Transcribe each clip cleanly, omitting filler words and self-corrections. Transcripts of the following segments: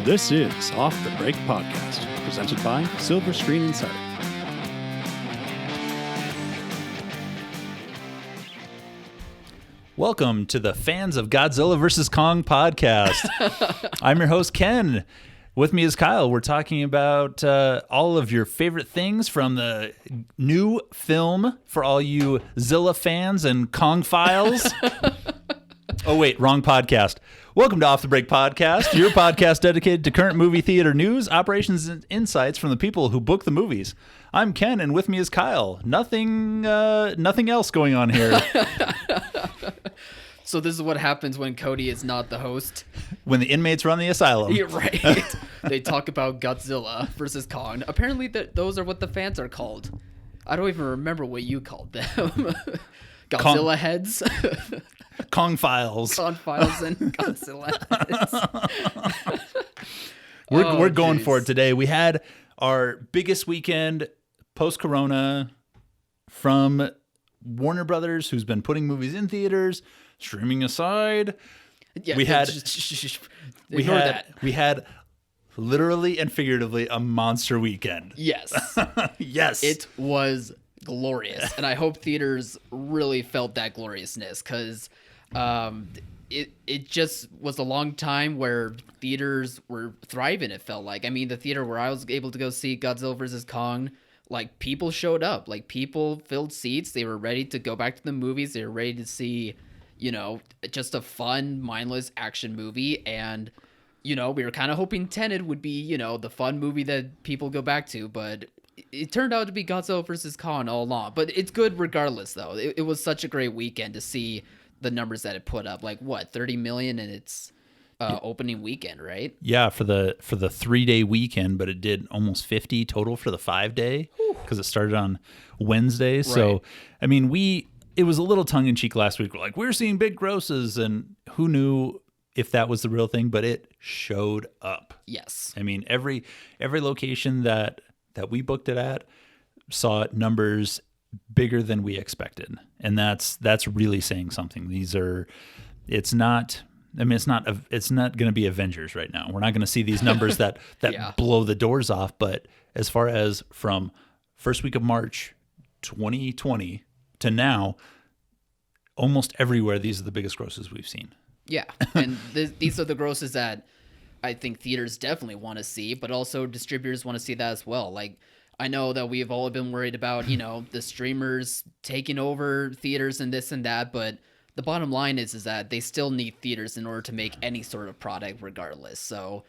This is Off the Break Podcast, presented by Silver Screen Insider. Welcome to the Fans of Godzilla vs. Kong podcast. I'm your host, Ken. With me is Kyle. We're talking about all of your favorite things from the new film for all you Zilla fans and Kong files. Oh, wait, wrong podcast. Welcome to Off the Break Podcast, your podcast dedicated to current movie theater news, operations, and insights from the people who book the movies. I'm Ken, and with me is Kyle. Nothing else going on here. So this is what happens when Cody is not the host. When the inmates run the asylum. You're right. They talk about Godzilla versus Kong. Apparently those are what the fans are called. I don't even remember what you called them. Godzilla heads? Kong files. Kong files and Godzilla heads. We're going for it today. We had our biggest weekend post-corona from Warner Brothers, who's been putting movies in theaters, streaming aside. Yeah, we had literally and figuratively a monster weekend. Yes. Yes. It was glorious. And I hope theaters really felt that gloriousness, because it just was a long time where theaters were thriving, it felt like. I mean, the theater where I was able to go see Godzilla vs. Kong, like, people showed up. Like, people filled seats. They were ready to go back to the movies. They were ready to see, you know, just a fun, mindless action movie. And, you know, we were kind of hoping Tenet would be, you know, the fun movie that people go back to. But it turned out to be Godzilla vs. Kong all along. But it's good regardless, though. It was such a great weekend to see the numbers that it put up. Like, what, 30 million in its opening weekend, right? Yeah, for the 3-day weekend, but it did almost 50 total for the 5-day because it started on Wednesday. Right. So, I mean, it was a little tongue-in-cheek last week. We're like, we're seeing big grosses, and who knew if that was the real thing, but it showed up. Yes. I mean, every location that we booked it at saw numbers bigger than we expected. And that's really saying something. It's not going to be Avengers right now. We're not going to see these numbers that blow the doors off. But as far as from first week of March 2020 to now, almost everywhere, these are the biggest grosses we've seen. Yeah. And these are the grosses that I think theaters definitely want to see, but also distributors want to see that as well. Like, I know that we've all been worried about, you know, the streamers taking over theaters and this and that, but the bottom line is that they still need theaters in order to make any sort of product regardless. So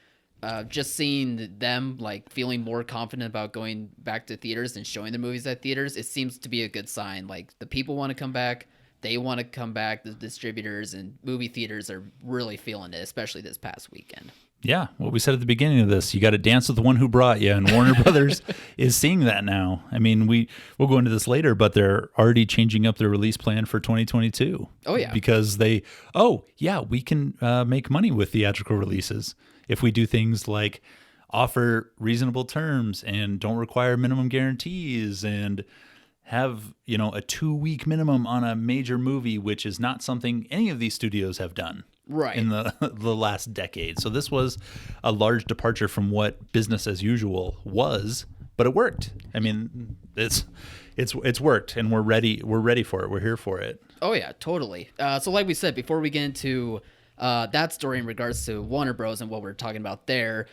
just seeing them, like, feeling more confident about going back to theaters and showing the movies at theaters, it seems to be a good sign. Like, the people want to come back. They want to come back. The distributors and movie theaters are really feeling it, especially this past weekend. Yeah, what we said at the beginning of this, you got to dance with the one who brought you, and Warner Brothers is seeing that now. I mean, we'll go into this later, but they're already changing up their release plan for 2022. Oh, yeah. Because we can make money with theatrical releases if we do things like offer reasonable terms and don't require minimum guarantees and have, you know, a 2-week minimum on a major movie, which is not something any of these studios have done. Right. In the last decade. So this was a large departure from what business as usual was, but it worked. I mean, it's worked, and we're ready for it. We're here for it. Oh yeah, totally. So like we said, before we get into that story in regards to Warner Bros. And what we're talking about there,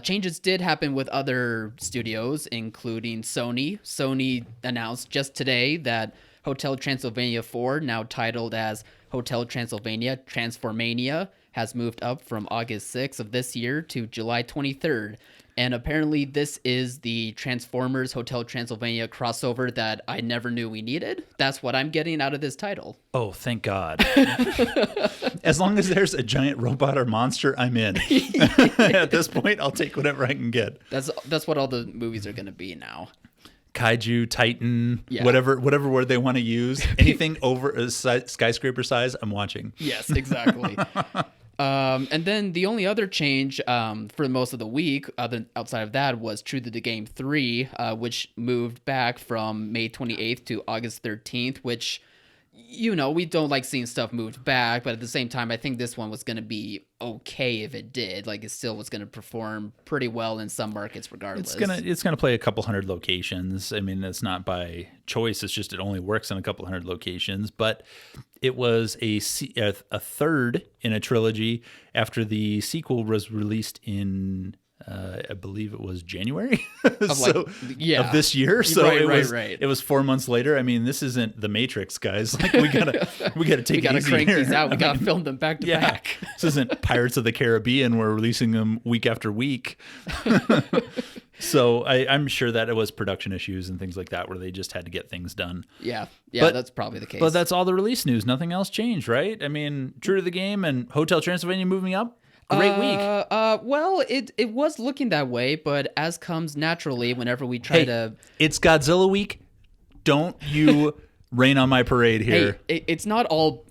changes did happen with other studios, including Sony. Sony announced just today that Hotel Transylvania 4, now titled as Hotel Transylvania Transformania, has moved up from August 6th of this year to July 23rd. And apparently this is the Transformers Hotel Transylvania crossover that I never knew we needed. That's what I'm getting out of this title. Oh, thank God. As long as there's a giant robot or monster, I'm in. At this point, I'll take whatever I can get. That's what all the movies are going to be now. Kaiju, Titan, whatever word they want to use. Anything over a skyscraper size, I'm watching. Yes, exactly. And then the only other change for most of the week, outside of that, was True to the Game 3, which moved back from May 28th to August 13th, which we don't like seeing stuff moved back, but at the same time, I think this one was going to be okay if it did. Like, it still was going to perform pretty well in some markets regardless. It's gonna play a couple hundred locations. I mean, it's not by choice. It's just it only works in a couple hundred locations. But it was a third in a trilogy after the sequel was released in I believe it was January of this year. So it was 4 months later. I mean, this isn't The Matrix, guys. Like we gotta take it easy crank here. these out. We gotta film them back to back. This isn't Pirates of the Caribbean. We're releasing them week after week. So I'm sure that it was production issues and things like that where they just had to get things done. Yeah, that's probably the case. But that's all the release news. Nothing else changed, right? I mean, true to the game and Hotel Transylvania moving up. Great week. Well, it was looking that way, but as comes naturally whenever we try to... It's Godzilla week. Don't you rain on my parade here. Hey, it's not all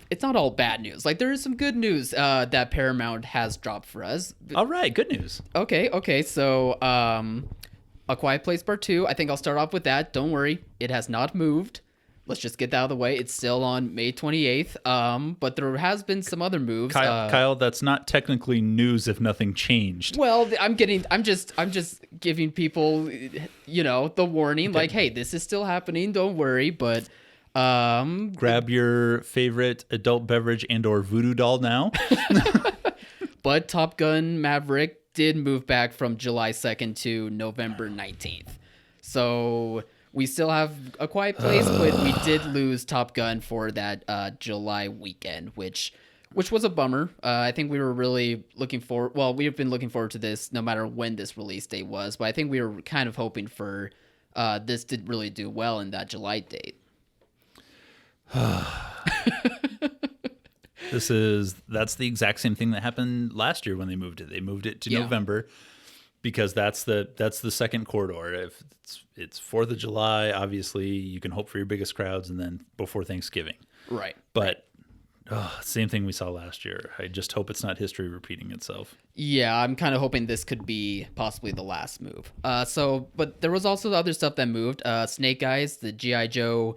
bad news. Like, there is some good news that Paramount has dropped for us. All right, good news. Okay. So, A Quiet Place Part 2, I think I'll start off with that. Don't worry. It has not moved. Let's just get that out of the way. It's still on May 28th. But there has been some other moves. Kyle, that's not technically news if nothing changed. Well, I'm just giving people, the warning. Okay. Like, hey, this is still happening. Don't worry. But grab your favorite adult beverage and/or voodoo doll now. But Top Gun Maverick did move back from July 2nd to November 19th. So we still have A Quiet Place, but we did lose Top Gun for that July weekend, which was a bummer. I think we were really looking forward. Well, we have been looking forward to this no matter when this release date was, but I think we were kind of hoping for this to really do well in that July date. That's the exact same thing that happened last year when they moved it. They moved it to November. Because that's the second corridor. If it's 4th of July, obviously you can hope for your biggest crowds, and then before Thanksgiving. Right. But same thing we saw last year. I just hope it's not history repeating itself. Yeah, I'm kind of hoping this could be possibly the last move. But there was also the other stuff that moved. Snake Eyes, the G.I. Joe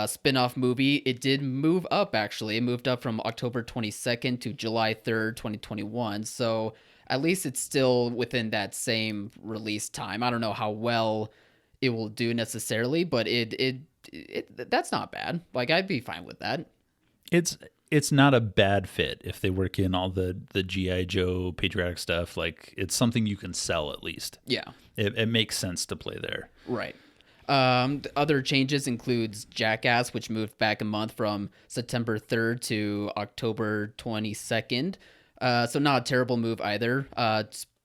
spin-off movie, it did move up, actually. It moved up from October 22nd to July 3rd, 2021. So at least it's still within that same release time. I don't know how well it will do necessarily, but it that's not bad. Like, I'd be fine with that. It's not a bad fit if they work in all the G.I. Joe patriotic stuff. Like, it's something you can sell at least. Yeah. It makes sense to play there. Right. Other changes includes Jackass, which moved back a month from September 3rd to October 22nd. So not a terrible move either.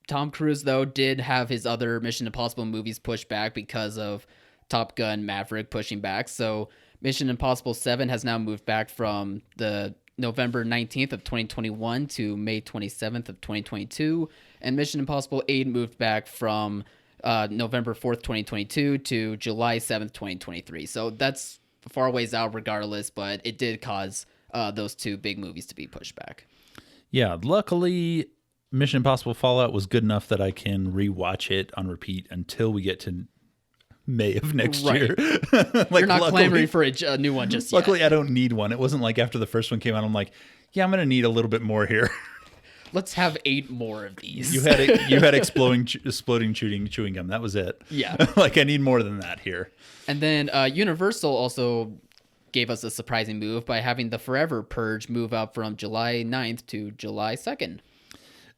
Tom Cruise, though, did have his other Mission Impossible movies pushed back because of Top Gun Maverick pushing back. So Mission Impossible 7 has now moved back from the November 19th of 2021 to May 27th of 2022. And Mission Impossible 8 moved back from November 4th, 2022 to July 7th, 2023. So that's far ways out regardless, but it did cause those two big movies to be pushed back. Yeah, luckily Mission Impossible Fallout was good enough that I can rewatch it on repeat until we get to May of next year. Like, you're not clamoring for a new one just yet. Luckily, I don't need one. It wasn't like after the first one came out, I'm like, yeah, I'm going to need a little bit more here. Let's have 8 more of these. You had exploding chewing gum. That was it. Yeah. Like, I need more than that here. And then Universal also gave us a surprising move by having the Forever Purge move up from July 9th to July 2nd.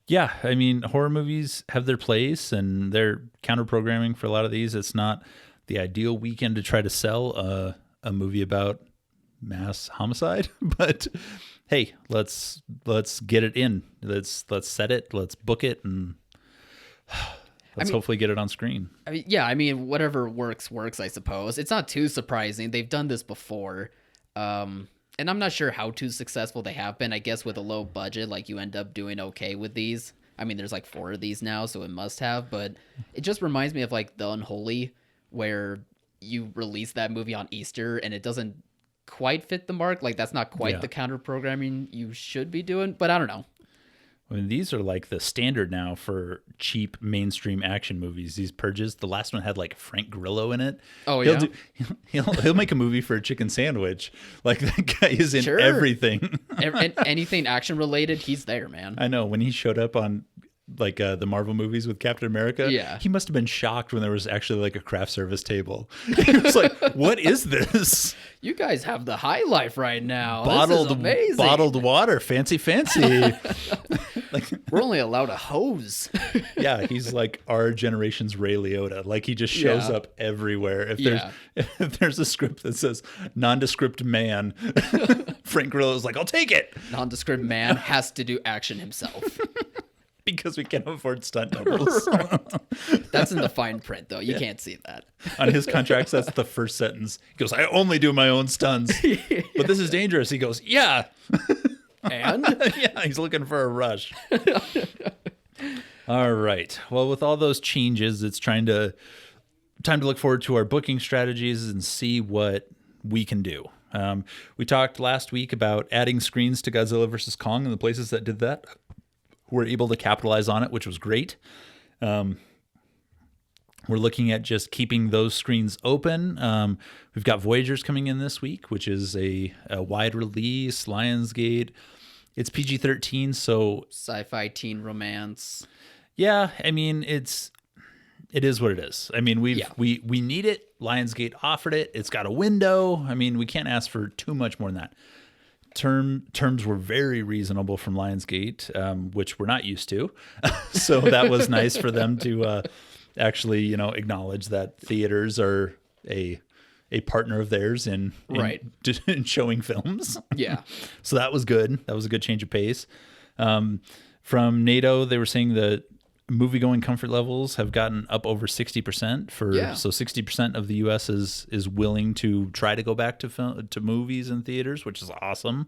Yeah, I mean, horror movies have their place, and they're counter-programming for a lot of these. It's not the ideal weekend to try to sell a movie about mass homicide, but hey, let's get it in. Let's set it. Let's book it, and let's hopefully get it on screen. I mean, whatever works, I suppose. It's not too surprising. They've done this before. And I'm not sure how too successful they have been. I guess with a low budget, like, you end up doing okay with these. I mean, there's like 4 of these now, so it must have. But it just reminds me of like The Unholy, where you release that movie on Easter and it doesn't quite fit the mark. Like, that's not quite the counter programming you should be doing. But I don't know. I mean, these are like the standard now for cheap mainstream action movies. These purges. The last one had like Frank Grillo in it. Oh yeah. He'll make a movie for a chicken sandwich. Like that guy is in Sure. everything. Anything action related, he's there, man. I know when he showed up on like the Marvel movies with Captain America. Yeah. He must have been shocked when there was actually like a craft service table. He was like, "What is this? You guys have the high life right now. This is amazing. Bottled water, fancy." Like, we're only allowed a hose. yeah, he's like our generation's Ray Liotta. Like he just shows Yeah. up everywhere. If there's a script that says nondescript man, Frank Grillo is like, "I'll take it." Nondescript man has to do action himself. Because we can't afford stunt doubles. That's in the fine print, though. You can't see that. On his contracts, that's the first sentence. He goes, "I only do my own stunts." But this is dangerous. He goes, "Yeah." And? Yeah, he's looking for a rush. All right. Well, with all those changes, it's time to look forward to our booking strategies and see what we can do. We talked last week about adding screens to Godzilla vs. Kong, and the places that did that were able to capitalize on it, which was great. We're looking at just keeping those screens open. We've got Voyagers coming in this week, which is a wide release, Lionsgate. It's PG-13, so... Sci-fi teen romance. Yeah, I mean, it is what it is. I mean, we need it. Lionsgate offered it. It's got a window. I mean, we can't ask for too much more than that. Terms were very reasonable from Lionsgate, which we're not used to. So that was nice for them to actually, acknowledge that theaters are a partner of theirs in showing films. Yeah. So that was good. That was a good change of pace. From NATO, they were saying that movie-going comfort levels have gotten up over 60%. So 60% of the U.S. is willing to try to go back to movies and theaters, which is awesome.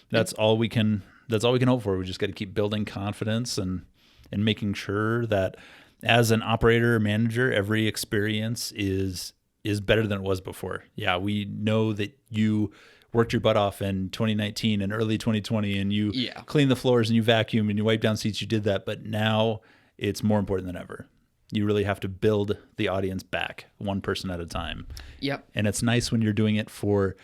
That's all we can hope for. We just got to keep building confidence and making sure that as an operator or manager, every experience is better than it was before. Yeah, we know that you worked your butt off in 2019 and early 2020, and you cleaned the floors and you vacuumed and you wiped down seats. You did that, but now it's more important than ever. You really have to build the audience back one person at a time. Yep. And it's nice when you're doing it for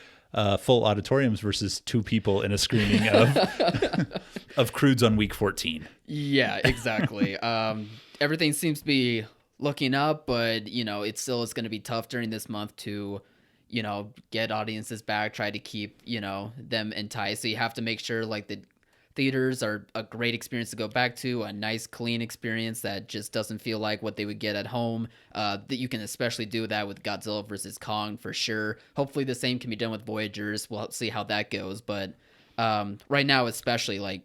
full auditoriums versus two people in a screening of Crudes on week 14. Yeah, exactly. Everything seems to be looking up, but it still is going to be tough during this month to get audiences back, try to keep them enticed. So you have to make sure like the theaters are a great experience to go back to, a nice clean experience that just doesn't feel like what they would get at home. That you can especially do that with Godzilla vs. Kong for sure. Hopefully the same can be done with Voyagers. We'll see how that goes, but right now especially like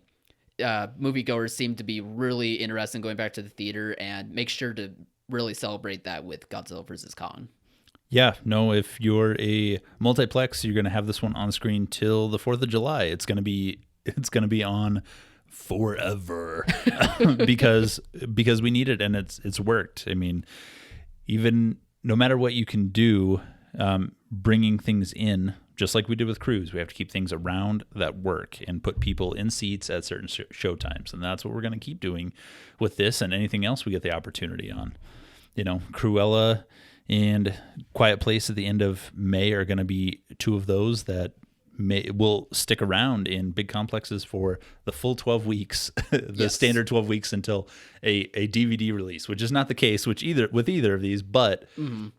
moviegoers seem to be really interested in going back to the theater, and make sure to really celebrate that with Godzilla vs. Kong. Yeah, no, if you're a multiplex, you're going to have this one on screen till the 4th of July. It's going to be on forever because we need it, and it's worked. I mean, even no matter what you can do, bringing things in, just like we did with Cruise, we have to keep things around that work and put people in seats at certain show times. And that's what we're going to keep doing with this and anything else we get the opportunity on. Cruella and Quiet Place at the end of May are going to be two of those that will stick around in big complexes for the full 12 weeks, standard 12 weeks until a DVD release, which is not the case with either of these, but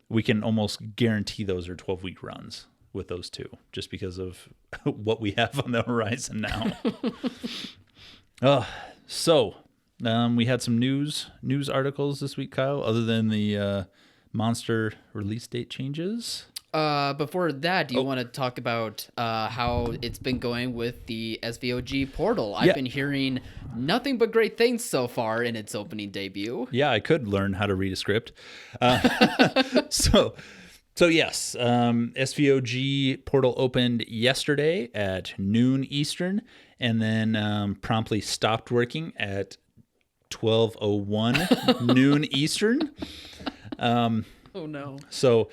we can almost guarantee those are 12-week runs with those two, just because of what we have on the horizon now. We had some news articles this week, Kyle, other than the Monster release date changes. Before that, do you want to talk about how it's been going with the SVOG portal? I've been hearing nothing but great things so far in its opening debut. Yeah, I could learn how to read a script. So yes, SVOG portal opened yesterday at noon Eastern, and then promptly stopped working at 12:01 noon Eastern. Oh no! So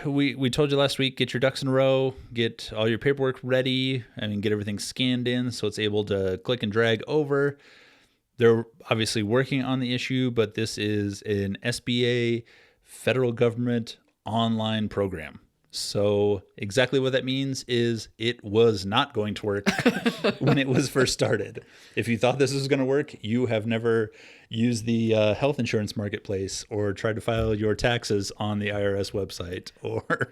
we told you last week, get your ducks in a row, get all your paperwork ready, and get everything scanned in so it's able to click and drag over. They're obviously working on the issue, but this is an SBA federal government online program. So exactly what that means is it was not going to work when it was first started. If you thought this was going to work, you have never used the health insurance marketplace or tried to file your taxes on the IRS website. Or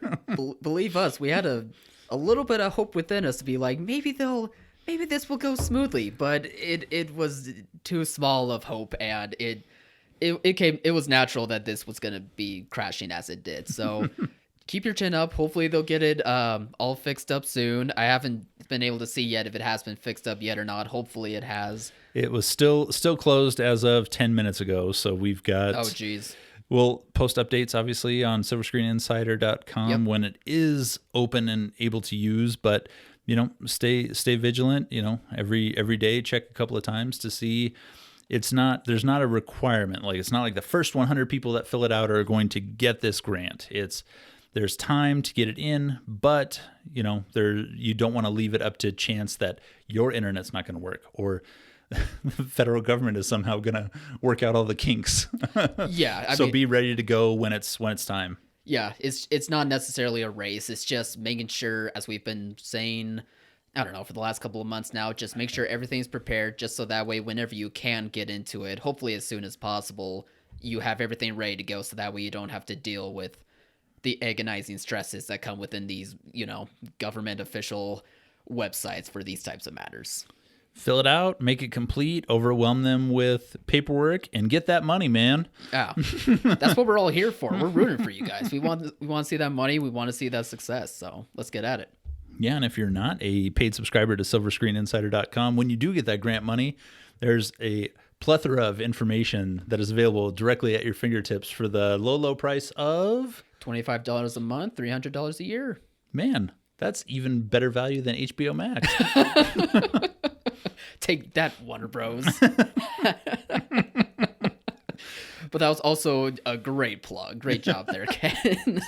Believe us, we had a little bit of hope within us to be like, maybe this will go smoothly, but it was too small of hope, and it was natural that this was going to be crashing as it did. So keep your chin up. Hopefully they'll get it all fixed up soon. I haven't been able to see yet if it has been fixed up yet or not. Hopefully it has. It was still closed as of 10 minutes ago. So we've got... Oh, geez. We'll post updates, obviously, on silverscreeninsider.com when it is open and able to use. But, stay vigilant. Every day, check a couple of times to see. There's not a requirement. Like, it's not like the first 100 people that fill it out are going to get this grant. There's time to get it in, but you don't want to leave it up to chance that your internet's not going to work, or the federal government is somehow going to work out all the kinks. Yeah. So be ready to go when it's time. Yeah, it's not necessarily a race. It's just making sure, as we've been saying, I don't know, for the last couple of months now, just make sure everything's prepared, just so that way whenever you can get into it, hopefully as soon as possible, you have everything ready to go, so that way you don't have to deal with the agonizing stresses that come within these, government official websites for these types of matters. Fill it out, make it complete, overwhelm them with paperwork, and get that money, man. Yeah, that's what we're all here for. We're rooting for you guys. We want to see that money. We want to see that success. So let's get at it. Yeah, and if you're not a paid subscriber to silverscreeninsider.com, when you do get that grant money, there's a plethora of information that is available directly at your fingertips for the low price of $25 a month, $300 a year. Man, that's even better value than HBO Max. Take that, Warner Bros. But that was also a great plug. Great job there, Ken.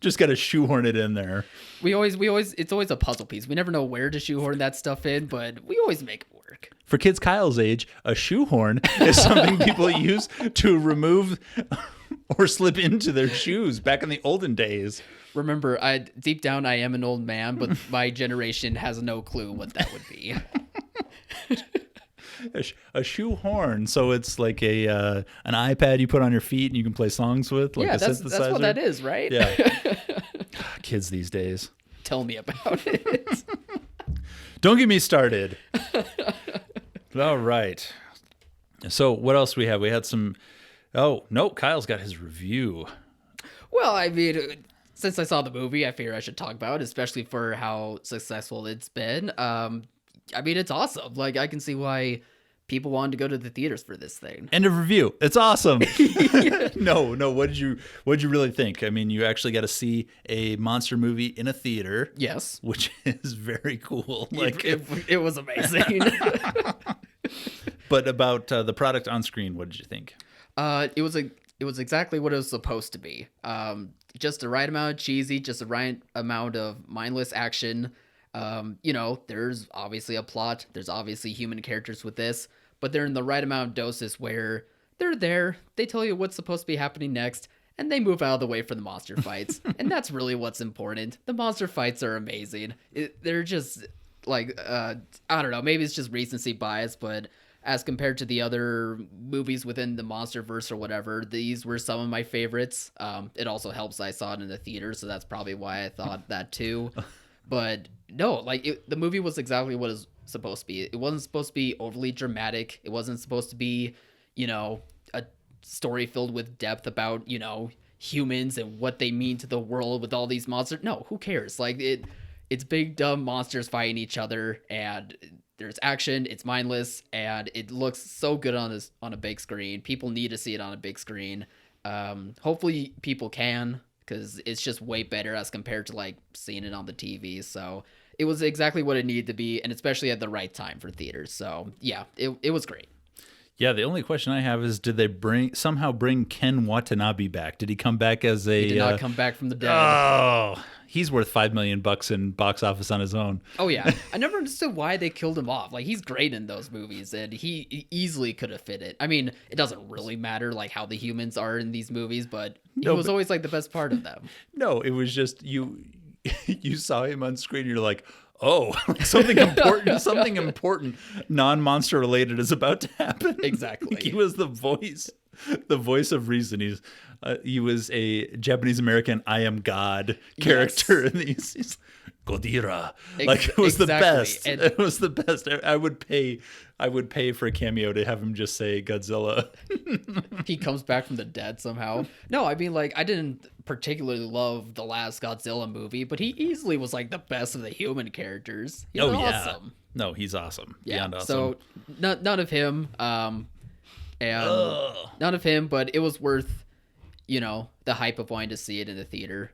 Just got to shoehorn it in there. We always, it's always a puzzle piece. We never know where to shoehorn that stuff in, but we always make it work. For kids Kyle's age, a shoehorn is something people use to remove or slip into their shoes back in the olden days. Remember, deep down, I am an old man, but my generation has no clue what that would be. A shoehorn, so it's like an iPad you put on your feet and you can play songs with, like a synthesizer. That's what that is, right? Yeah. Kids these days. Tell me about it. Don't get me started. All right. So what else we have? We had some... Oh, no, Kyle's got his review. Well, I mean, since I saw the movie, I figure I should talk about it, especially for how successful it's been. I mean, it's awesome. Like, I can see why people wanted to go to the theaters for this thing. End of review. It's awesome. No. What did you really think? I mean, you actually got to see a monster movie in a theater. Yes, which is very cool. Like it was amazing. But about the product on screen, what did you think? It was exactly what it was supposed to be. Just the right amount of cheesy, just the right amount of mindless action. There's obviously a plot. There's obviously human characters with this, but they're in the right amount of doses where they're there. They tell you what's supposed to be happening next, and they move out of the way for the monster fights. And that's really what's important. The monster fights are amazing. They're just like, I don't know, maybe it's just recency bias, but as compared to the other movies within the Monsterverse or whatever, these were some of my favorites. It also helps I saw it in the theater, so that's probably why I thought that too. But no, the movie was exactly what it was supposed to be. It wasn't supposed to be overly dramatic. It wasn't supposed to be, a story filled with depth about, humans and what they mean to the world with all these monsters. No, who cares? It's big, dumb monsters fighting each other, and there's action. It's mindless, and it looks so good on a big screen. People need to see it on a big screen. Hopefully people can, because it's just way better as compared to seeing it on the TV. So it was exactly what it needed to be, and especially at the right time for theaters. So yeah, it was great. Yeah, the only question I have is, did they somehow bring Ken Watanabe back? Did he come back as a... He did not come back from the dead. Oh, he's worth $5 million in box office on his own. Oh, yeah. I never understood why they killed him off. Like, he's great in those movies, and he easily could have fit it. I mean, it doesn't really matter, like, how the humans are in these movies, but he was always, like, the best part of them. No, it was just you saw him on screen, you're like... Oh, something important, non-monster related is about to happen. Exactly. He was the voice of reason. He was a Japanese American I am God character in these. He's Godira. Like it was the best. And it was the best. I would pay for a cameo to have him just say Godzilla. He comes back from the dead somehow. No, I mean, like, I didn't particularly love the last Godzilla movie, but he easily was like the best of the human characters. He's awesome. No, he's awesome. Yeah. Beyond awesome. So none of him. None of him, but it was worth, the hype of wanting to see it in the theater.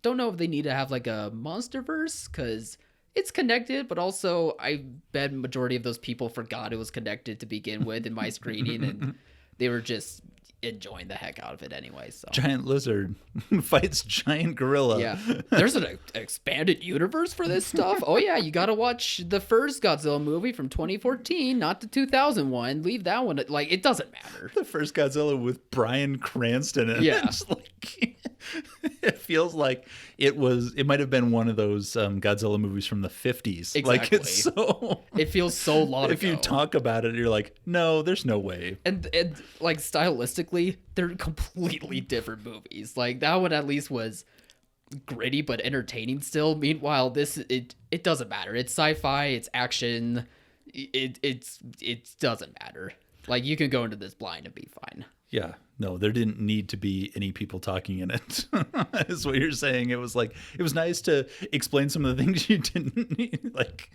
Don't know if they need to have like a MonsterVerse, because it's connected, but also I bet majority of those people forgot it was connected to begin with in my screening, and they were just enjoying the heck out of it anyway. So giant lizard fights giant gorilla. Yeah, there's an expanded universe for this stuff. Oh yeah, you gotta watch the first Godzilla movie from 2014, not the 2001. Leave that one. Like, it doesn't matter. The first Godzilla with Bryan Cranston in it. Yeah. It's like, it feels like it might have been one of those Godzilla movies from the 50s. Exactly. Like, it feels so long ago. If you talk about it, you're like, no, there's no way. And like, stylistically, they're completely different movies. Like, that one at least was gritty but entertaining still. Meanwhile, it doesn't matter. It's sci-fi, it's action. It doesn't matter. Like, you can go into this blind and be fine. Yeah. No, there didn't need to be any people talking in it, is what you're saying. It was like, it was nice to explain some of the things you didn't need. Like,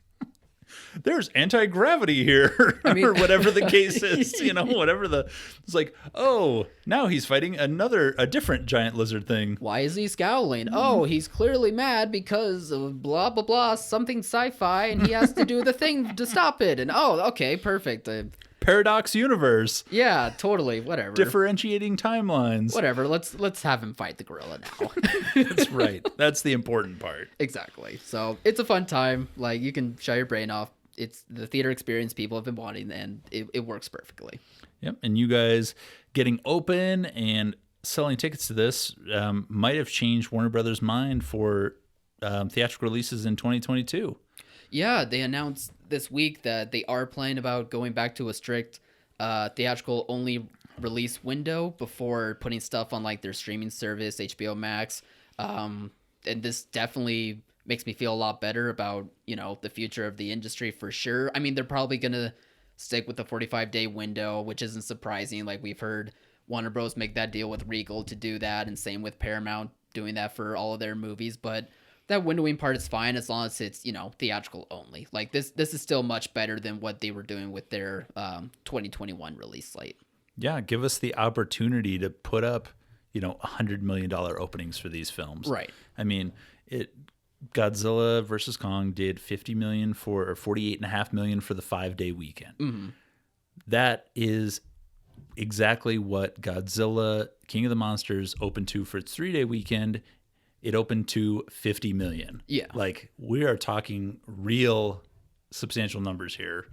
there's anti-gravity here, I mean, or whatever the case is, it's like, oh, now he's fighting a different giant lizard thing. Why is he scowling? Oh, he's clearly mad because of blah, blah, blah, something sci-fi, and he has to do the thing to stop it. And okay, perfect. Paradox universe. Yeah, totally. Whatever. Differentiating timelines. Whatever. Let's have him fight the gorilla now. That's right. That's the important part. Exactly. So it's a fun time. Like, you can shut your brain off. It's the theater experience people have been wanting, and it works perfectly. Yep. And you guys getting open and selling tickets to this might have changed Warner Brothers' mind for theatrical releases in 2022. Yeah, they announced this week that they are planning about going back to a strict theatrical-only release window before putting stuff on, like, their streaming service, HBO Max. And this definitely makes me feel a lot better about, the future of the industry for sure. I mean, they're probably going to stick with the 45-day window, which isn't surprising. Like, we've heard Warner Bros. Make that deal with Regal to do that, and same with Paramount doing that for all of their movies. But that windowing part is fine as long as it's, theatrical only. Like, this is still much better than what they were doing with their 2021 release slate. Yeah, give us the opportunity to put up, $100 million openings for these films. Right. I mean, Godzilla versus Kong did $50 million or $48.5 million for the 5-day weekend. Mm-hmm. That is exactly what Godzilla King of the Monsters opened to for its 3-day weekend. It opened to $50 million. Yeah. Like, we are talking real substantial numbers here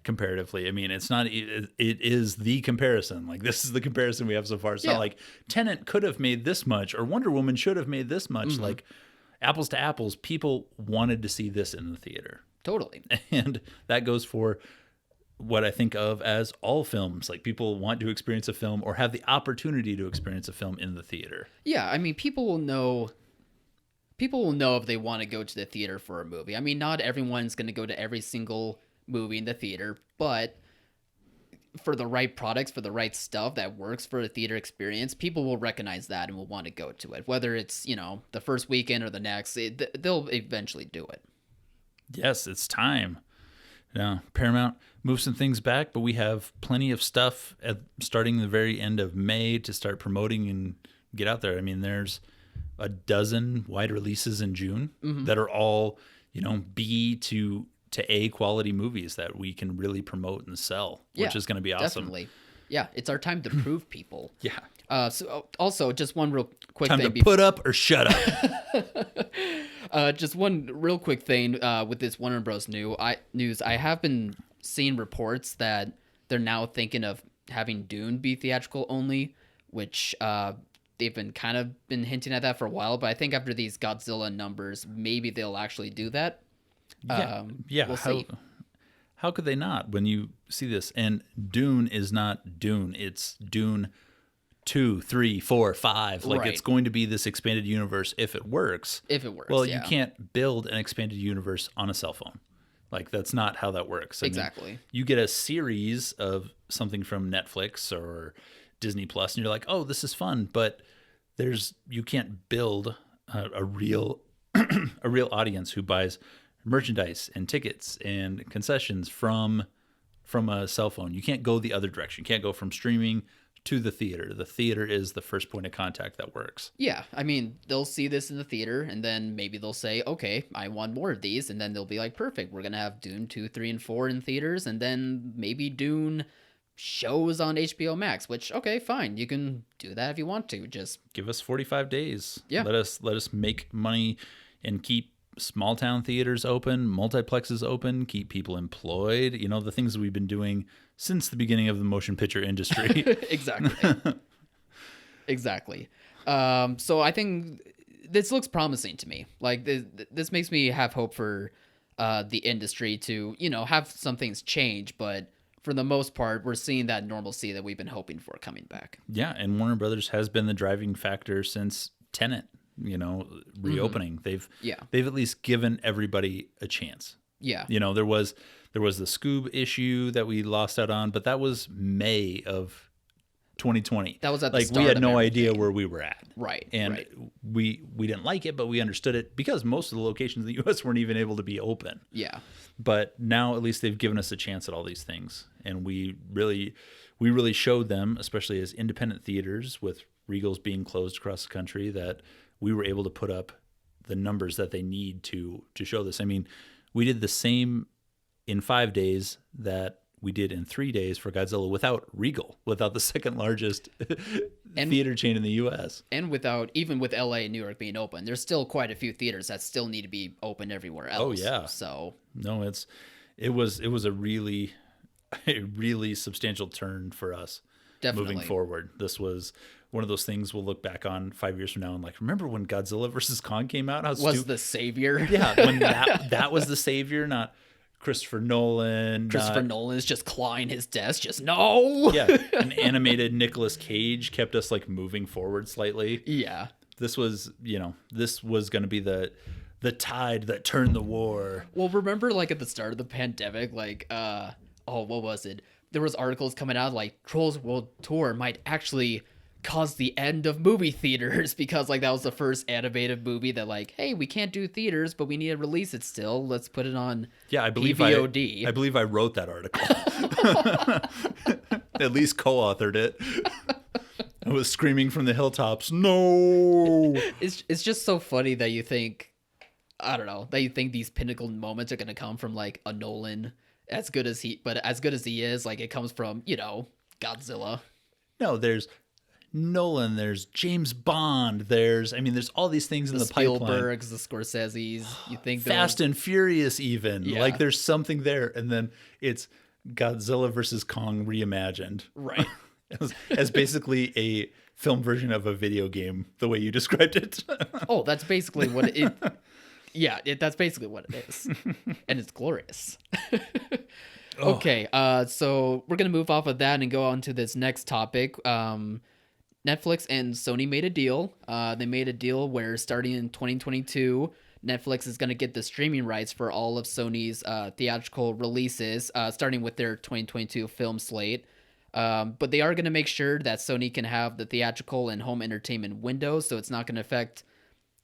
comparatively. I mean, it is the comparison. Like, this is the comparison we have so far. It's not like Tenet could have made this much or Wonder Woman should have made this much. Mm-hmm. Like, apples to apples, people wanted to see this in the theater. Totally. And that goes for what I think of as all films. Like, people want to experience a film or have the opportunity to experience a film in the theater. Yeah, I mean, people will know if they want to go to the theater for a movie. I mean, not everyone's going to go to every single movie in the theater, but for the right products, for the right stuff that works for a theater experience, people will recognize that and will want to go to it. Whether it's, the first weekend or the next, they'll eventually do it. Yes, it's time. Now, Paramount moved some things back, but we have plenty of stuff starting the very end of May to start promoting and get out there. I mean, there's a dozen wide releases in June that are all, B to to A quality movies that we can really promote and sell, which is going to be awesome. Definitely. Yeah, it's our time to prove people. Yeah. So also, just one real quick Time thing. to put up or shut up. Just one real quick thing with this Warner Bros. News. I have been seeing reports that they're now thinking of having Dune be theatrical only, which they've been hinting at that for a while. But I think after these Godzilla numbers, maybe they'll actually do that. Yeah. We'll see. How could they not when you see this? And Dune is not Dune. It's Dune 2, 3, 4, 5. Like, Right. it's going to be this expanded universe if it works. If it works, Well, yeah. you can't build an expanded universe on a cell phone. Like, that's not how that works. I mean, Exactly. you get a series of something from Netflix or Disney Plus, and you're like, oh, this is fun. But you can't build a real a real audience who buys merchandise and tickets and concessions from a cell phone. You can't go the other direction. You can't go from streaming to the theater. The theater is the first point of contact that works. Yeah, I mean, they'll see this in the theater, and then maybe they'll say, okay, I want more of these, and then they'll be like, perfect, we're going to have Dune 2, 3, and 4 in theaters, and then maybe Dune shows on HBO Max, which, okay, fine, you can do that if you want to, just... Give us 45 days. Yeah. Let us make money and keep small town theaters open, multiplexes open, keep people employed, the things we've been doing since the beginning of the motion picture industry. Exactly. Exactly. So I think this looks promising to me. Like, this makes me have hope for the industry to, have some things change, but for the most part, we're seeing that normalcy that we've been hoping for coming back. Yeah, and Warner Brothers has been the driving factor since Tenet, reopening. Mm-hmm. They've at least given everybody a chance. Yeah. There was the Scoob issue that we lost out on, but that was May of 2020. That was at the we start had of no everything. idea where we were at. Right. And right. we didn't like it, but we understood it because most of the locations in the US weren't even able to be open. Yeah. But now at least they've given us a chance at all these things. And we really showed them, especially as independent theaters with Regals being closed across the country, that we were able to put up the numbers that they need to show this. I mean, we did the same in 5 days that we did in 3 days for Godzilla without Regal, without the second largest theater chain in the U.S. And even with LA and New York being open, there's still quite a few theaters that still need to be open everywhere else. Oh, yeah. So No, it was a really substantial turn for us. Definitely. Moving forward. This was one of those things we'll look back on 5 years from now and like, remember when Godzilla versus Kong came out? How was the savior. Yeah, when that was the savior, not Christopher Nolan. Christopher Nolan is just clawing his desk, just no. Yeah, an animated Nicolas Cage kept us like moving forward slightly. Yeah. This was going to be the tide that turned the war. Well, remember like at the start of the pandemic, like what was it? There was articles coming out like Trolls World Tour might actually cause the end of movie theaters because like that was the first animated movie that like, hey, we can't do theaters, but we need to release it still. Let's put it on I believe PVOD. I believe I wrote that article. At least co-authored it. I was screaming from the hilltops, no! It's just so funny that you think, I don't know, that you think these pinnacle moments are going to come from like a Nolan as good as he is, like it comes from, Godzilla. No, there's Nolan, there's James Bond, there's all these things in the pipeline. Spielbergs, the Scorseses, you think Fast and Furious even. Yeah. Like there's something there, and then it's Godzilla versus Kong reimagined. Right. as basically a film version of a video game, the way you described it. Oh, that's basically what it yeah, that's basically what it is. And it's glorious. Okay, so we're going to move off of that and go on to this next topic. Netflix and Sony made a deal. They made a deal where starting in 2022, Netflix is going to get the streaming rights for all of Sony's theatrical releases, starting with their 2022 film slate. But they are going to make sure that Sony can have the theatrical and home entertainment windows, so it's not going to affect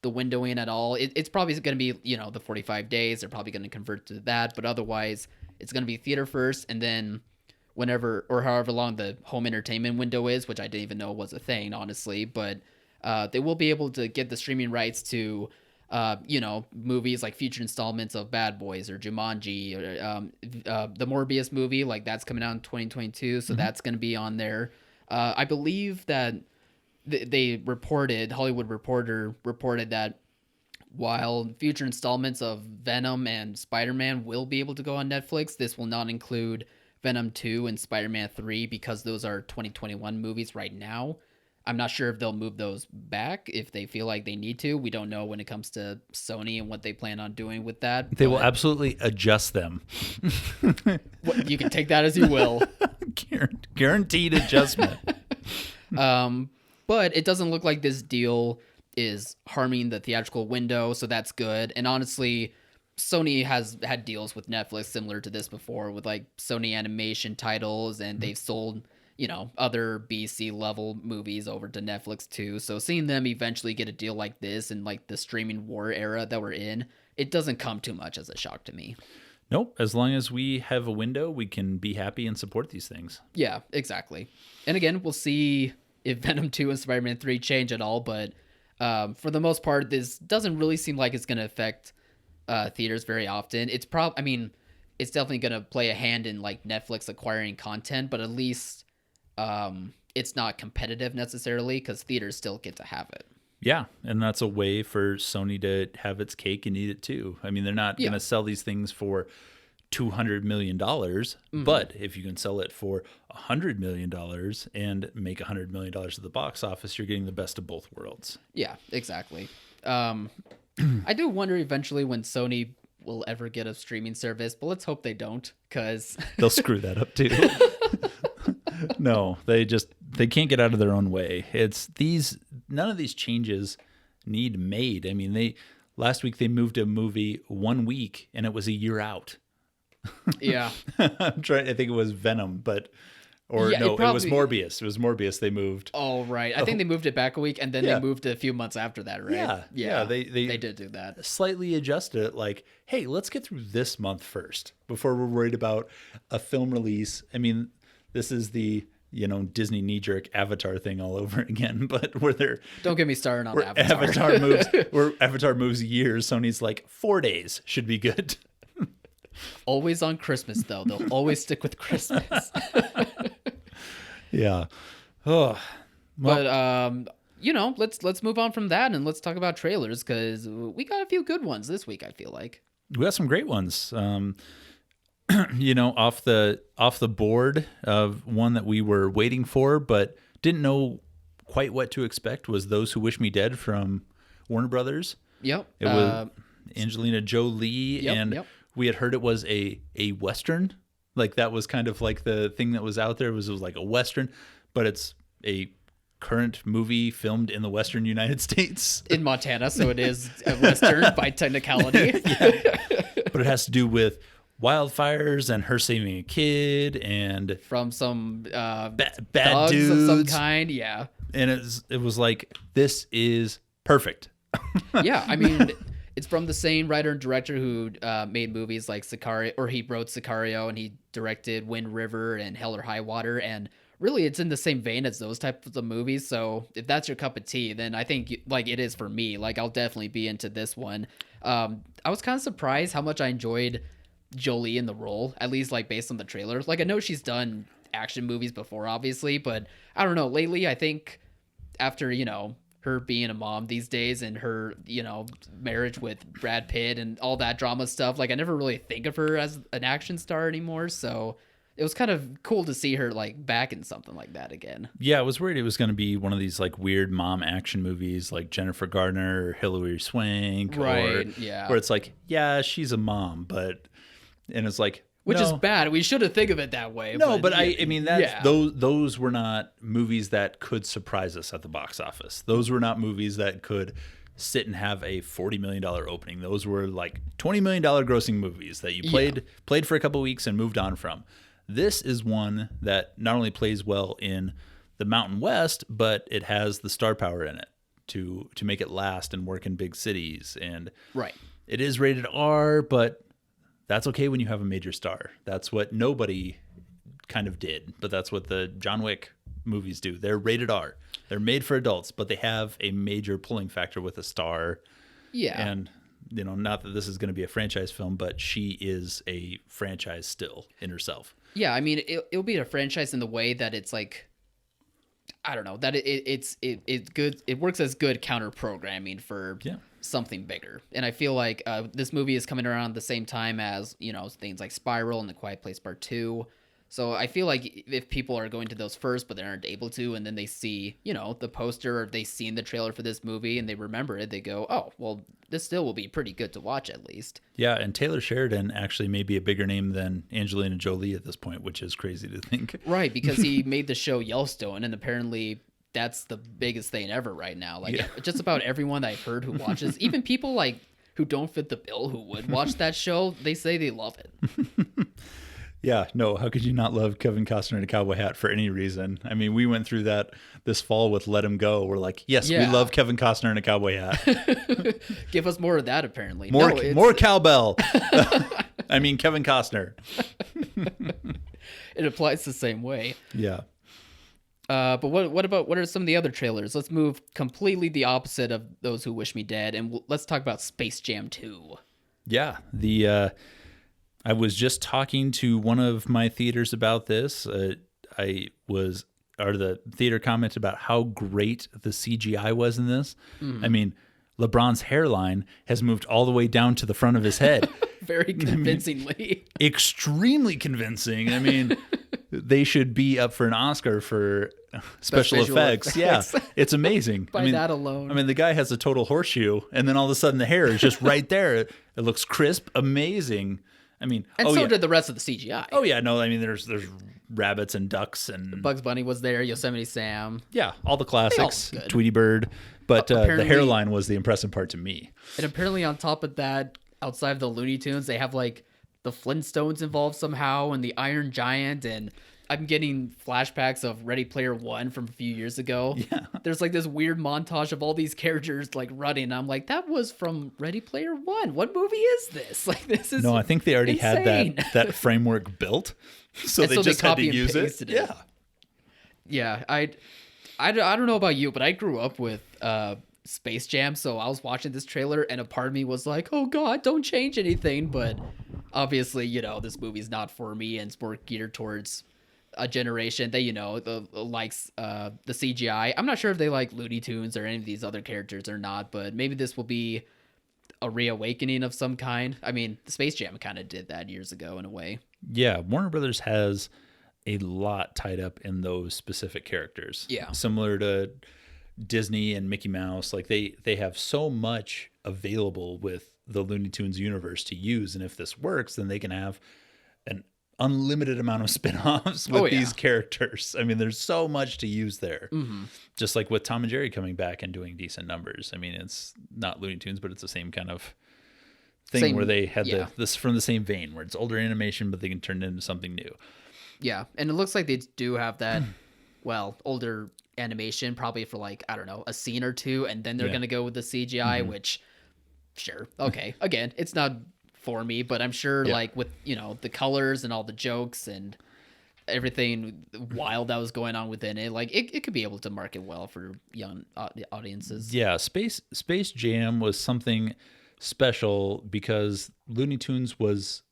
the windowing at all. It's probably going to be, the 45 days. They're probably going to convert to that, but otherwise it's going to be theater first, and then whenever or however long the home entertainment window is, which I didn't even know was a thing, honestly, but they will be able to get the streaming rights to movies like future installments of Bad Boys or Jumanji or the Morbius movie, like that's coming out in 2022, so that's going to be on there. I believe that Hollywood Reporter reported that while future installments of Venom and Spider-Man will be able to go on Netflix, this will not include Venom 2 and Spider-Man 3 because those are 2021 movies right now. I'm not sure if they'll move those back if they feel like they need to. We don't know when it comes to Sony and what they plan on doing with that. They will absolutely adjust them. You can take that as you will. Guaranteed adjustment. But it doesn't look like this deal is harming the theatrical window, so that's good. And honestly, Sony has had deals with Netflix similar to this before with like Sony animation titles, and they've sold, other BC level movies over to Netflix too. So seeing them eventually get a deal like this in like the streaming war era that we're in, it doesn't come too much as a shock to me. Nope. As long as we have a window, we can be happy and support these things. Yeah, exactly. And again, we'll see if Venom 2 and Spider-Man 3 change at all, but for the most part, this doesn't really seem like it's going to affect theaters very often. It's it's definitely going to play a hand in like Netflix acquiring content, but at least it's not competitive necessarily because theaters still get to have it. Yeah, and that's a way for Sony to have its cake and eat it too. I mean, they're not going to sell these things for $200 million, but if you can sell it for $100 million and make $100 million at the box office, you're getting the best of both worlds. Yeah, exactly. I do wonder eventually when Sony will ever get a streaming service, but let's hope they don't, because they'll screw that up too. No, they can't get out of their own way. None of ththese changes need made. I mean, last week they moved a movie 1 week and it was a year out. Yeah. I think it was Venom, it was Morbius. It was Morbius they moved. Oh, right. I think they moved it back a week and then they moved it a few months after that, right? Yeah. They did do that. Slightly adjusted it like, hey, let's get through this month first before we're worried about a film release. I mean, this is the Disney knee-jerk Avatar thing all over again, but don't get me started on Avatar. Where Avatar moves years, Sony's like 4 days should be good. Always on Christmas, though. They'll always stick with Christmas. Yeah. Oh. Well, but let's move on from that and let's talk about trailers because we got a few good ones this week. I feel like we got some great ones. Off the board of one that we were waiting for, but didn't know quite what to expect was Those Who Wish Me Dead from Warner Brothers. Yep. It was Angelina Jolie, Yep. We had heard it was a Western. Like that was kind of like the thing that was out there was like a Western, but it's a current movie filmed in the Western United States. In Montana, so it is a Western by technicality. Yeah. But it has to do with wildfires and her saving a kid and from some bad dudes of some kind. Yeah. And it was like, this is perfect. Yeah. I mean, it's from the same writer and director who made movies like Sicario, or he wrote Sicario and he directed Wind River and Hell or High Water. And really it's in the same vein as those types of movies. So if that's your cup of tea, then I think like it is for me. Like I'll definitely be into this one. I was kind of surprised how much I enjoyed Jolie in the role, at least like based on the trailer. Like I know she's done action movies before, obviously, but I don't know. Lately, I think after, her being a mom these days and her, marriage with Brad Pitt and all that drama stuff, like I never really think of her as an action star anymore. So it was kind of cool to see her like back in something like that again. Yeah, I was worried it was going to be one of these like weird mom action movies like Jennifer Garner or Hilary Swank. Right, yeah. Where it's like, yeah, she's a mom, and it's like, which is bad. We shouldn't think of it that way. No, but I mean, those were not movies that could surprise us at the box office. Those were not movies that could sit and have a $40 million opening. Those were like $20 million grossing movies that you played for a couple of weeks and moved on from. This is one that not only plays well in the Mountain West, but it has the star power in it to make it last and work in big cities. And right. It is rated R, but that's okay when you have a major star. That's what nobody kind of did, but that's what the John Wick movies do. They're rated R. They're made for adults, but they have a major pulling factor with a star. Yeah. And, not that this is going to be a franchise film, but she is a franchise still in herself. Yeah, I mean, it'll be a franchise in the way that it's like, I don't know, that it's good. It works as good counter programming for something bigger. And I feel like this movie is coming around the same time as, things like Spiral and The Quiet Place Part 2. So I feel like if people are going to those first, but they aren't able to, and then they see, the poster, or they've seen the trailer for this movie and they remember it, they go, oh, well, this still will be pretty good to watch at least. Yeah, and Taylor Sheridan actually may be a bigger name than Angelina Jolie at this point, which is crazy to think. Right, because he made the show Yellowstone, and apparently that's the biggest thing ever right now. Like, just about everyone that I've heard who watches, even people like who don't fit the bill who would watch that show, they say they love it. Yeah, no, how could you not love Kevin Costner in a cowboy hat for any reason? I mean, we went through that this fall with Let Him Go. We're like, yes, we love Kevin Costner in a cowboy hat. Give us more of that, apparently. More cowbell. I mean, Kevin Costner. It applies the same way. Yeah. But what are some of the other trailers? Let's move completely the opposite of Those Who Wish Me Dead, and let's talk about Space Jam 2. Yeah, I was just talking to one of my theaters about this. The theater commented about how great the CGI was in this. I mean, LeBron's hairline has moved all the way down to the front of his head. Very convincingly. Extremely convincing. I mean, they should be up for an Oscar for special effects. Yeah, it's amazing. By that alone. I mean, the guy has a total horseshoe, and then all of a sudden the hair is just right there. It looks crisp, amazing. I mean, and did the rest of the CGI. Oh yeah, no, I mean, there's rabbits and ducks and Bugs Bunny was there, Yosemite Sam. Yeah, all the classics, Tweety Bird. But the hairline was the impressive part to me. And apparently, on top of that, outside of the Looney Tunes, they have like the Flintstones involved somehow, and the Iron Giant, and I'm getting flashbacks of Ready Player One from a few years ago. Yeah. There's like this weird montage of all these characters like running. I'm like, that was from Ready Player One. What movie is this? Like, this is I think they already insane. had that framework built, so they just had to use it. Yeah. Yeah. I don't know about you, but I grew up with Space Jam, so I was watching this trailer, and a part of me was like, oh God, don't change anything. But obviously, this movie's not for me, and it's more geared towards a generation that likes the CGI. I'm not sure if they like Looney Tunes or any of these other characters or not, but maybe this will be a reawakening of some kind. I mean, Space Jam kind of did that years ago in a way. Yeah, Warner Brothers has a lot tied up in those specific characters. Yeah, similar to Disney and Mickey Mouse. Like they have so much available with the Looney Tunes universe to use, and if this works, then they can have an unlimited amount of spin-offs with these characters. I mean, there's so much to use there. Mm-hmm. Just like with Tom and Jerry coming back and doing decent numbers. I mean, it's not Looney Tunes, but it's the same kind of thing where they had this from the same vein, where it's older animation, but they can turn it into something new. Yeah, and it looks like they do have that, older animation, probably for like, I don't know, a scene or two, and then they're going to go with the CGI, which, sure, okay. Again, it's not for me, but I'm sure like with the colors and all the jokes and everything wild that was going on within it, like it could be able to market well for young audiences. Yeah, Space Jam was something special because Looney Tunes was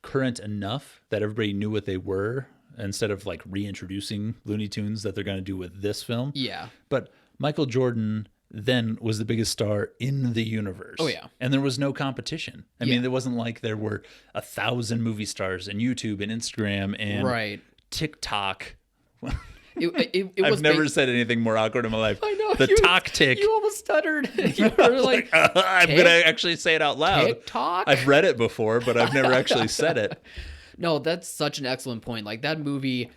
current enough that everybody knew what they were, instead of like reintroducing Looney Tunes that they're going to do with this film. Yeah, but Michael Jordan then was the biggest star in the universe. Oh yeah. And there was no competition. I mean, it wasn't like there were 1,000 movie stars and YouTube and Instagram and TikTok. I've never said anything more awkward in my life. I know. The TikTok. You almost stuttered. You were like, I'm going to actually say it out loud. TikTok? I've read it before, but I've never actually said it. No, that's such an excellent point. Like that movie,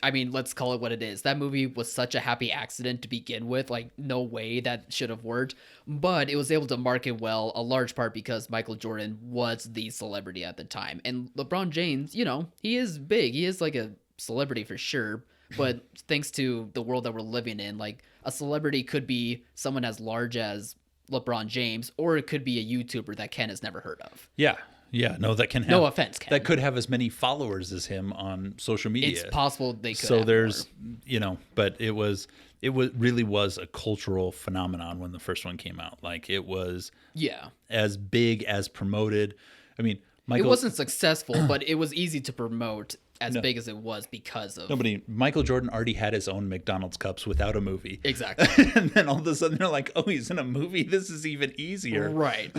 I mean, let's call it what it is. That movie was such a happy accident to begin with. Like, no way that should have worked. But it was able to market well, a large part because Michael Jordan was the celebrity at the time. And LeBron James, he is big. He is like a celebrity for sure. But thanks to the world that we're living in, like a celebrity could be someone as large as LeBron James, or it could be a YouTuber that Ken has never heard of. Yeah. Yeah, no, that can have, No offense, Ken. that could have as many followers as him on social media. It's possible they could. So have there's, more. But it really was a cultural phenomenon when the first one came out. Like it was as big as promoted. I mean, It wasn't successful, but it was easy to promote as big as it was because of... Michael Jordan already had his own McDonald's cups without a movie. Exactly. And then all of a sudden they're like, oh, he's in a movie? This is even easier. Right.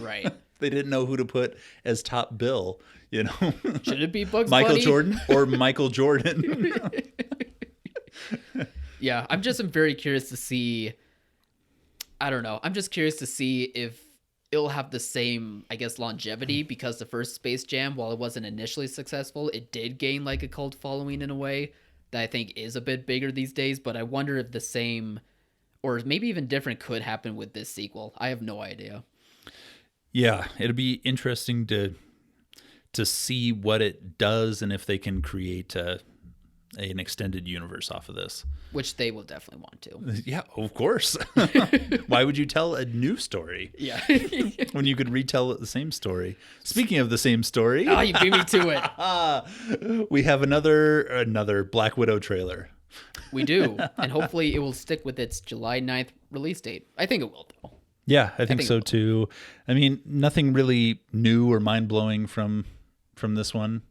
They didn't know who to put as top bill, Should it be Bugs Michael Bunny? Jordan or Michael Jordan? Yeah, I'm very curious to see... I don't know. I'm just curious to see if it'll have the same, I guess, longevity, because the first Space Jam, while it wasn't initially successful, it did gain like a cult following in a way that I think is a bit bigger these days. But I wonder if the same, or maybe even different, could happen with this sequel. I have no idea. Yeah, it'll be interesting to see what it does and if they can create an extended universe off of this. Which they will definitely want to. Yeah, of course. Why would you tell a new story? Yeah. When you could retell the same story. Speaking of the same story. Oh, you beat me to it. We have another Black Widow trailer. We do. And hopefully it will stick with its July 9th release date. I think it will, though. Yeah, I think so too. I mean, nothing really new or mind-blowing from this one.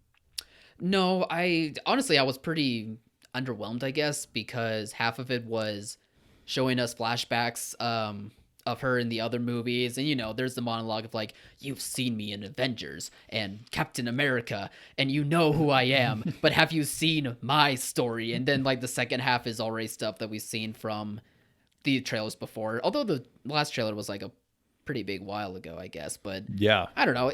No, I was pretty underwhelmed, I guess, because half of it was showing us flashbacks of her in the other movies. And, there's the monologue of like, you've seen me in Avengers and Captain America and you know who I am, but have you seen my story? And then like the second half is already stuff that we've seen from the trailers before. Although the last trailer was like a pretty big while ago, I guess. But yeah, I don't know.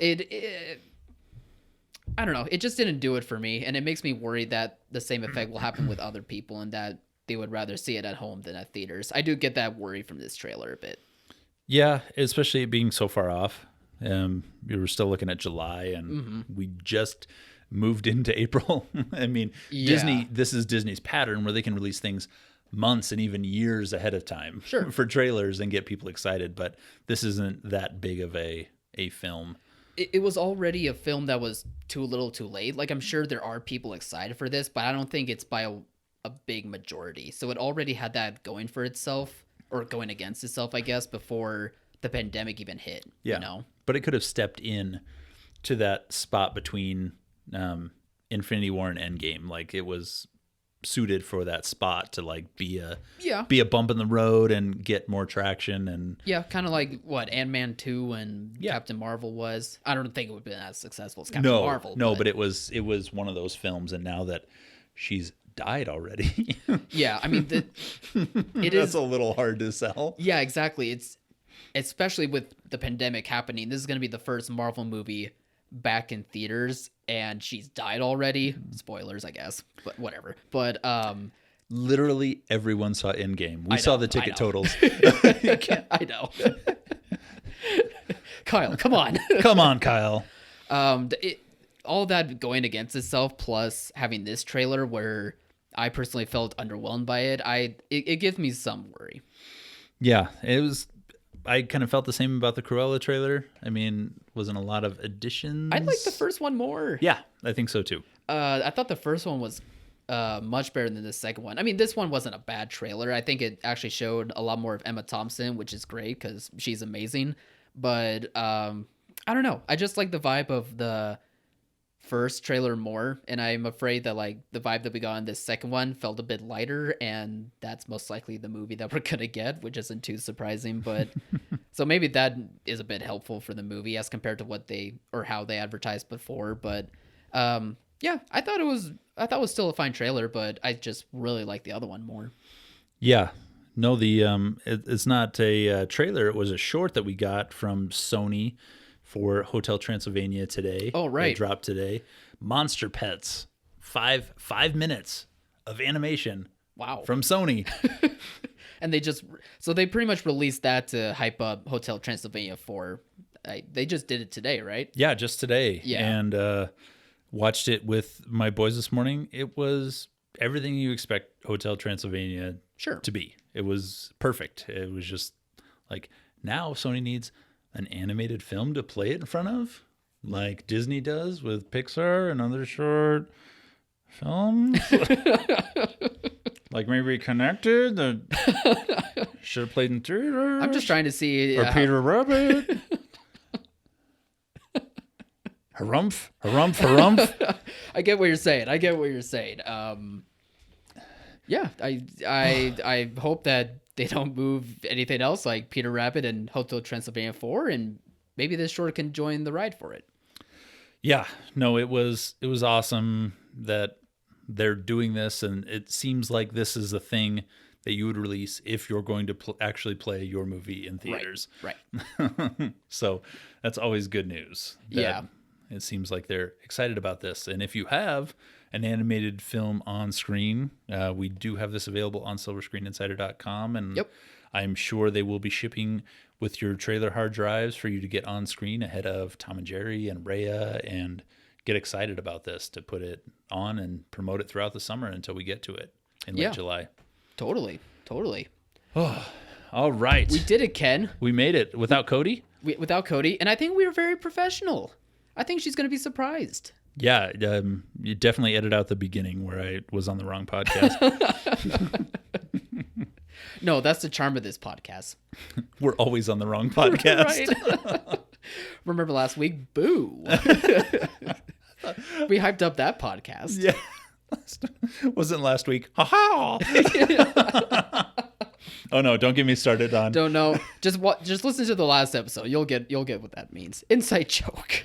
I don't know. It just didn't do it for me. And it makes me worried that the same effect will happen with other people and that they would rather see it at home than at theaters. I do get that worry from this trailer a bit. Yeah, especially it being so far off. We were still looking at July and we just moved into April. I mean, this is Disney's pattern where they can release things months and even years ahead of time for trailers and get people excited. But this isn't that big of a film. It was already a film that was too little too late. Like, I'm sure there are people excited for this, but I don't think it's by a big majority. So it already had that going for itself, or going against itself, I guess, before the pandemic even hit. Yeah. But it could have stepped in to that spot between Infinity War and Endgame. Like, it was suited for that spot to like be a bump in the road and get more traction. And kind of like what Ant-Man 2 and Captain Marvel was. I don't think it would have been as successful as Captain Marvel. But it was one of those films, and now that she's died already. Yeah, I mean that's a little hard to sell. Yeah, exactly. It's especially with the pandemic happening. This is going to be the first Marvel movie back in theaters, and she's died already. Spoilers, I guess, but whatever. But literally everyone saw Endgame. We saw the ticket totals. I know. Kyle, come on. Come on, Kyle. All that going against itself, plus having this trailer where I personally felt underwhelmed by it, it gives me some worry. Yeah, it was. I kind of felt the same about the Cruella trailer. I mean, wasn't a lot of additions. I like the first one more. Yeah, I think so too. I thought the first one was much better than the second one. I mean, this one wasn't a bad trailer. I think it actually showed a lot more of Emma Thompson, which is great because she's amazing. But I don't know. I just like the vibe of the first trailer more, and I'm afraid that like the vibe that we got in this second one felt a bit lighter, and that's most likely the movie that we're gonna get, which isn't too surprising. But so maybe that is a bit helpful for the movie as compared to how they advertised before. But I thought it was still a fine trailer, but I just really like the other one more. Yeah. No, it's not a trailer. It was a short that we got from Sony for Hotel Transylvania today. Oh, right. It dropped today. Monster Pets. 5 minutes of animation. Wow. From Sony. And they pretty much released that to hype up Hotel Transylvania 4. They just did it today, right? Yeah, just today. Yeah. And watched it with my boys this morning. It was everything you expect Hotel Transylvania to be. It was perfect. It was just like, now Sony needs an animated film to play it in front of. like Disney does with Pixar and other short films. Like maybe Connected that should have played in theaters. I'm just trying to see. Or Peter Rabbit. Harumph, harumph, harumph. I get what you're saying. Yeah, I hope that they don't move anything else like Peter Rabbit and Hotel Transylvania 4, and maybe this short can join the ride for it. Yeah, no, it was awesome that they're doing this, and it seems like this is a thing that you would release if you're going to actually play your movie in theaters. Right. So that's always good news. Yeah. It seems like they're excited about this. And if you have an animated film on screen, we do have this available on silverscreeninsider.com. And Yep. I'm sure they will be shipping with your trailer hard drives for you to get on screen ahead of Tom and Jerry and Raya, and get excited about this to put it on and promote it throughout the summer until we get to it in late July. Totally. Oh, all right. We did it, Ken. We made it without Cody. Without Cody, and I think we were very professional. I think she's going to be surprised. Yeah, you definitely edit out the beginning where I was on the wrong podcast. No, that's the charm of this podcast. We're always on the wrong podcast. Right. Remember last week? Boo. We hyped up that podcast. Yeah. Wasn't last week. Ha ha. Oh no, don't get me started on. Don't know. Just listen to the last episode. You'll get what that means. Inside joke.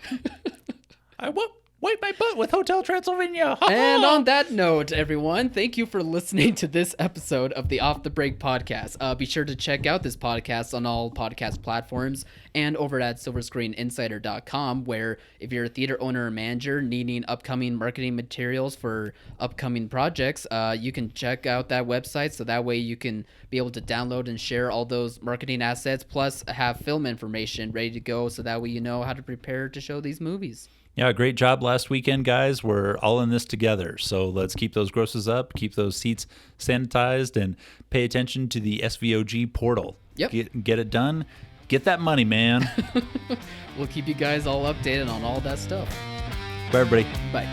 I wipe my butt with Hotel Transylvania. Ha-ha! And on that note, everyone, thank you for listening to this episode of the Off the Break podcast. Be sure to check out this podcast on all podcast platforms and over at silverscreeninsider.com, where if you're a theater owner or manager needing upcoming marketing materials for upcoming projects, you can check out that website, so that way you can be able to download and share all those marketing assets, plus have film information ready to go, so that way you know how to prepare to show these movies. Yeah, great job last weekend, guys. We're all in this together. So let's keep those grosses up, keep those seats sanitized, and pay attention to the SVOG portal. Yep. Get it done. Get that money, man. We'll keep you guys all updated on all that stuff. Bye, everybody. Bye.